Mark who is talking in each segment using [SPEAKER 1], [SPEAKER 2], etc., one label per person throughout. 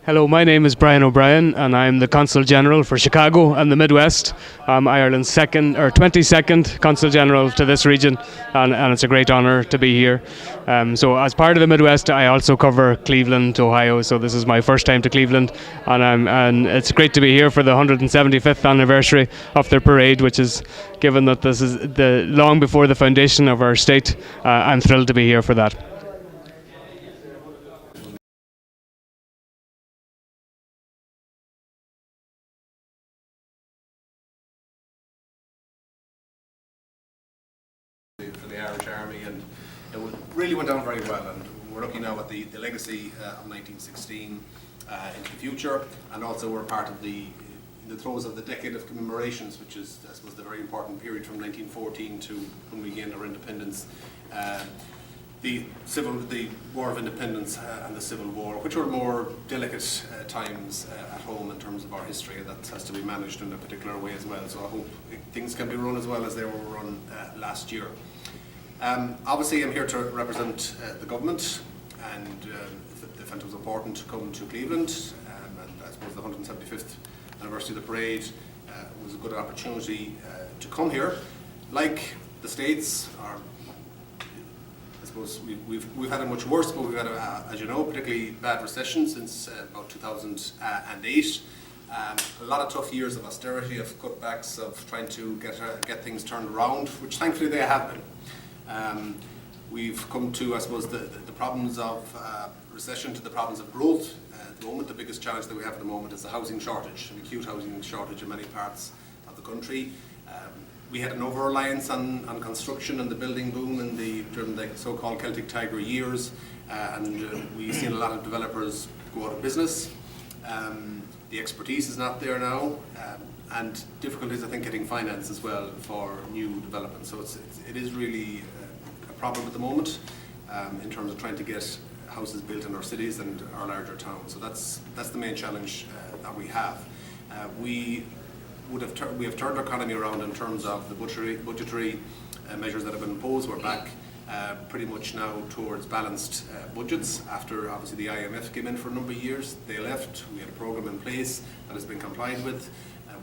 [SPEAKER 1] Hello, my name is Brian O'Brien, and I'm the Consul General for Chicago and the Midwest. I'm Ireland's 22nd Consul General to this region, and it's a great honour to be here. So, as part of the Midwest, I also cover Cleveland, Ohio. So this is my first time to Cleveland, and it's great to be here for the 175th anniversary of their parade, which is, given that this is the long before the foundation of our state. I'm thrilled to be here for that.
[SPEAKER 2] For the Irish Army, and it really went down very well, and we're looking now at the legacy of 1916 into the future, and also we're part of in the throes of the decade of commemorations, which is, I suppose, the very important period from 1914 to when we gained our independence. The War of Independence and the Civil War, which were more delicate times at home in terms of our history, and that has to be managed in a particular way as well. So I hope things can be run as well as they were run last year. Obviously, I'm here to represent the government, and I felt it was important to come to Cleveland, and I suppose the 175th anniversary of the parade was a good opportunity to come here. Like the States, I suppose we've had it much worse, but we've had, as you know, particularly bad recession since about 2008. A lot of tough years of austerity, of cutbacks, of trying to get things turned around, which thankfully they have been. We've come to, I suppose, the problems of recession to the problems of growth. At the moment, the biggest challenge that we have at the moment is the housing shortage, an acute housing shortage in many parts of the country. We had an over-reliance on construction and the building boom during the so-called Celtic Tiger years, and we've seen a lot of developers go out of business. The expertise is not there now, and difficulties, I think, getting finance as well for new development. So it is really a problem at the moment in terms of trying to get houses built in our cities and our larger towns. So that's the main challenge that we have. We have turned our economy around in terms of the budgetary measures that have been imposed. We're back pretty much now towards balanced budgets after obviously the IMF came in for a number of years. They left. We had a program in place that has been complied with.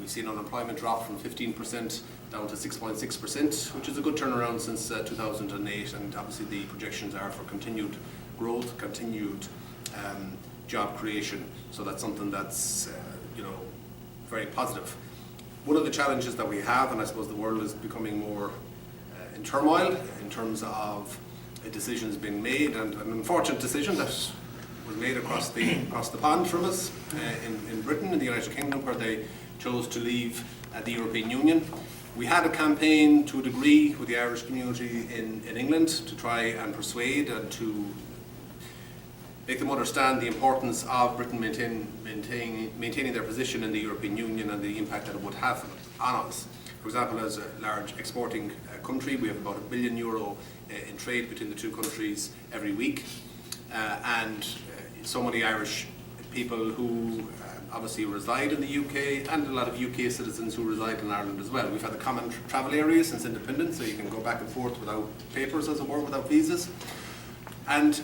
[SPEAKER 2] We've seen unemployment drop from 15% down to 6.6%, which is a good turnaround since 2008, and obviously the projections are for continued growth, continued job creation. So that's something that's very positive. One of the challenges that we have, and I suppose the world is becoming more in turmoil in terms of decisions being made, and an unfortunate decision that was made across the pond from us in Britain, in the United Kingdom, where they chose to leave the European Union. We had a campaign to a degree with the Irish community in England to try and persuade and to make them understand the importance of Britain maintaining their position in the European Union and the impact that it would have on us. For example, as a large exporting country, we have about €1 billion in trade between the two countries every week, and so many Irish people who obviously reside in the UK, and a lot of UK citizens who reside in Ireland as well. We've had a common travel area since independence, so you can go back and forth without papers, as it were, without visas. And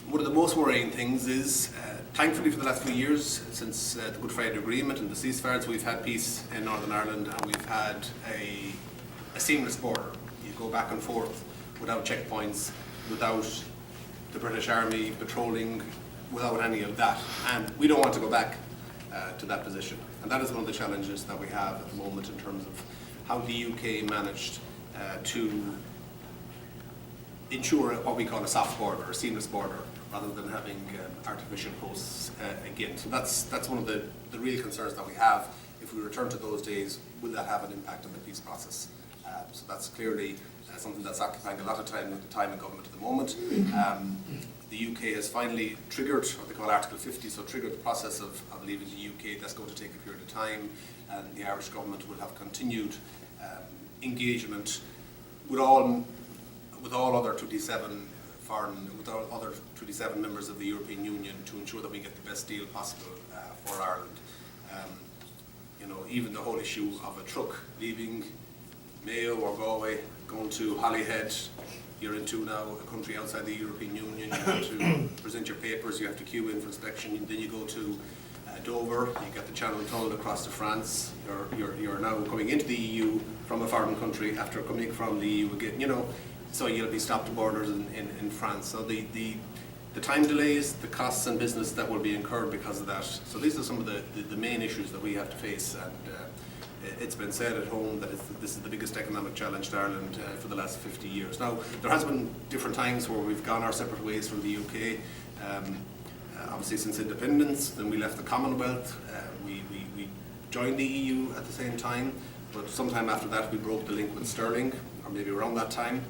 [SPEAKER 2] one of the most worrying things is, thankfully for the last few years, since the Good Friday Agreement and the ceasefires, we've had peace in Northern Ireland, and we've had a seamless border. You go back and forth without checkpoints, without the British Army patrolling, without any of that. And we don't want to go back to that position. And that is one of the challenges that we have at the moment in terms of how the UK managed to ensure what we call a soft border, a seamless border, rather than having artificial posts again. So that's one of the real concerns that we have. If we return to those days, will that have an impact on the peace process? So that's clearly something that's occupying a lot of time in government at the moment. The UK has finally triggered what they call Article 50, so triggered the process of leaving the UK. That's going to take a period of time, and the Irish government will have continued engagement with all other 27 members of the European Union to ensure that we get the best deal possible for Ireland. Even the whole issue of a truck leaving Mayo or Galway, going to Holyhead, you're into now a country outside the European Union, you have to present your papers, you have to queue in for inspection, then you go to Dover, you get the Channel tunnel across to France, you're now coming into the EU from a foreign country after coming from the EU again, you know, so you'll be stopped at borders in France. So the time delays, the costs and business that will be incurred because of that. So these are some of the main issues that we have to face, and it's been said at home that this is the biggest economic challenge to Ireland for the last 50 years. Now, there has been different times where we've gone our separate ways from the UK. Obviously since independence, then we left the Commonwealth, we joined the EU at the same time, but sometime after that we broke the link with Sterling, or maybe around that time,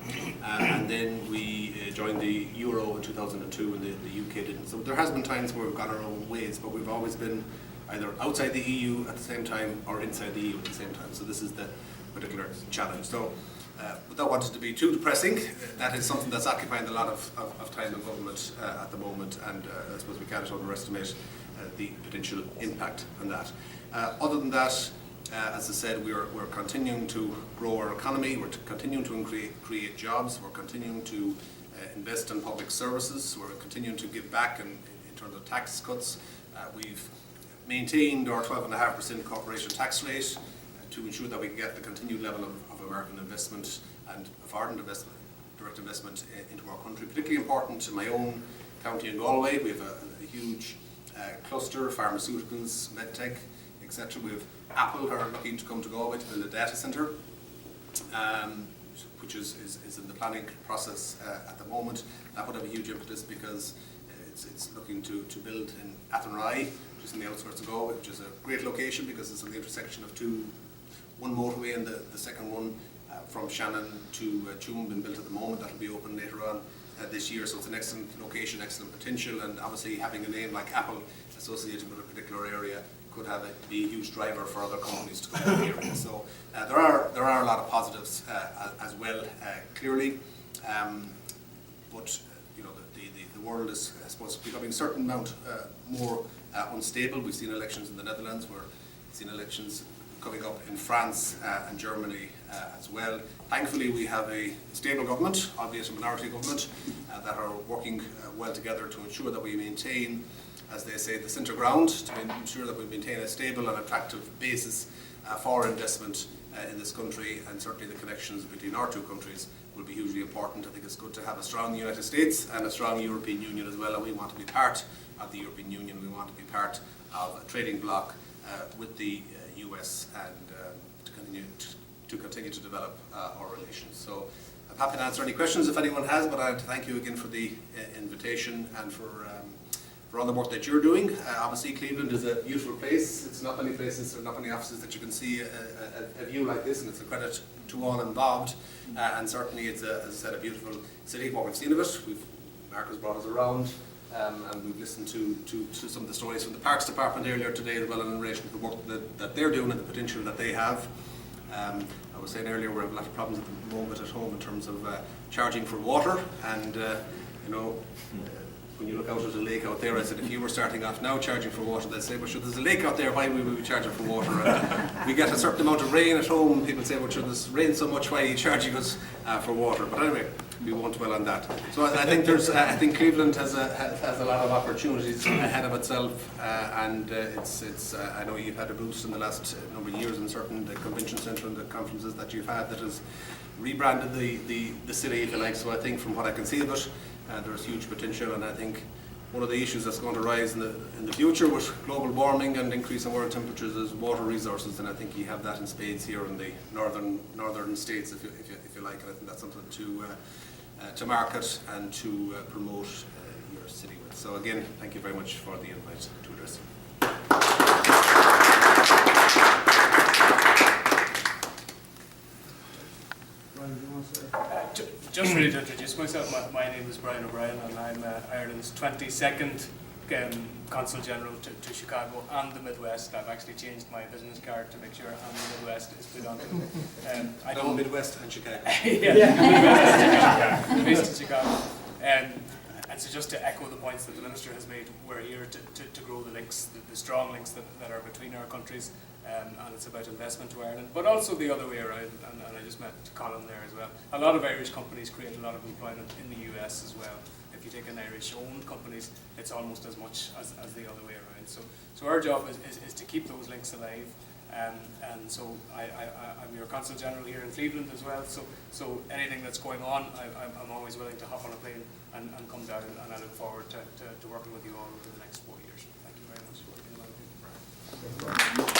[SPEAKER 2] and then we joined the Euro in 2002 and the UK didn't. So there has been times where we've gone our own ways, but we've always been either outside the EU at the same time or inside the EU at the same time. So this is the particular challenge. So without wanting to be too depressing, that is something that's occupying a lot of time in government at the moment, and I suppose we can't underestimate the potential impact on that. Other than that, as I said, we're continuing to grow our economy, we're continuing to create jobs, we're continuing to invest in public services, we're continuing to give back in terms of tax cuts. We've maintained our 12.5% corporation tax rate to ensure that we can get the continued level of American investment and foreign investment, direct investment into our country. Particularly important to my own county in Galway. We have a huge cluster, pharmaceuticals, medtech, etc. We have Apple, who are looking to come to Galway to build a data centre, which is in the planning process at the moment. That would have a huge impetus because it's looking to build in Athenry, which is in the outskirts of Galway, which is a great location because it's on the intersection of one motorway and the second one from Shannon to Tuam being built at the moment. That will be open later on this year. So it's an excellent location, excellent potential, and obviously having a name like Apple associated with a particular area could be a huge driver for other companies to come to the area. So there are a lot of positives as well, clearly, but you know the world is, I suppose, becoming a certain amount more unstable. We've seen elections in the Netherlands, we've seen elections coming up in France and Germany as well. Thankfully, we have a stable government, albeit a minority government, that are working well together to ensure that we maintain, as they say, the centre ground, to ensure that we maintain a stable and attractive basis for investment in this country, and certainly the connections between our two countries will be hugely important. I think it's good to have a strong United States and a strong European Union as well, and we want to be part of the European Union. We want to be part of a trading bloc with the US and to continue to develop our relations. So I'm happy to answer any questions if anyone has, but I have to thank you again for the invitation and for all the work that you're doing. Obviously Cleveland is a beautiful place. It's not many places or not many offices that you can see a view like this, and it's a credit to all involved, and certainly it's, as I said, a beautiful city. What we've seen of it, Mark has brought us around, and we've listened to some of the stories from the Parks Department earlier today as well in relation to the work that they're doing and the potential that they have. I was saying earlier we have a lot of problems at the moment at home in terms of charging for water, and you know, when you look out at a lake out there, I said if you were starting off now charging for water, they'd say, well sure, there's a lake out there, why would we be charging for water? And we get a certain amount of rain at home, and people say, well sure, there's rain so much, why are you charging us for water? But anyway, we won't dwell on that. So I think Cleveland has a lot of opportunities ahead of itself, and it's I know you've had a boost in the last number of years in certain the convention centre and the conferences that you've had that has rebranded the city, if you like. So I think from what I can see of it, there's huge potential, and I think one of the issues that's going to rise in the future with global warming and increase in world temperatures is water resources, and I think you have that in spades here in the northern states, if you like, and I think that's something to market and to promote your city with. So again, thank you very much for the invite to address you.
[SPEAKER 1] Just really to introduce myself, my name is Brian O'Brien, and I'm Ireland's 22nd Consul General to Chicago and the Midwest. I've actually changed my business card to make sure and the Midwest is put on it. I don't
[SPEAKER 2] Midwest and Chicago.
[SPEAKER 1] Yeah, Midwest and Chicago, based in Chicago. And so just to echo the points that the Minister has made, we're here to grow the links, the strong links that are between our countries,
[SPEAKER 3] and it's about investment to Ireland, but also the other way around, and I just met Colin there as well. A lot of Irish companies create a lot of employment in the US as well. If you take an Irish-owned companies, it's almost as much as the other way around. So our job is to keep those links alive. And so I'm your Consul General here in Cleveland as well, so anything that's going on, I'm always willing to hop on a plane and come down, and I look forward to working with you all over the next 4 years. Thank you very much for being along.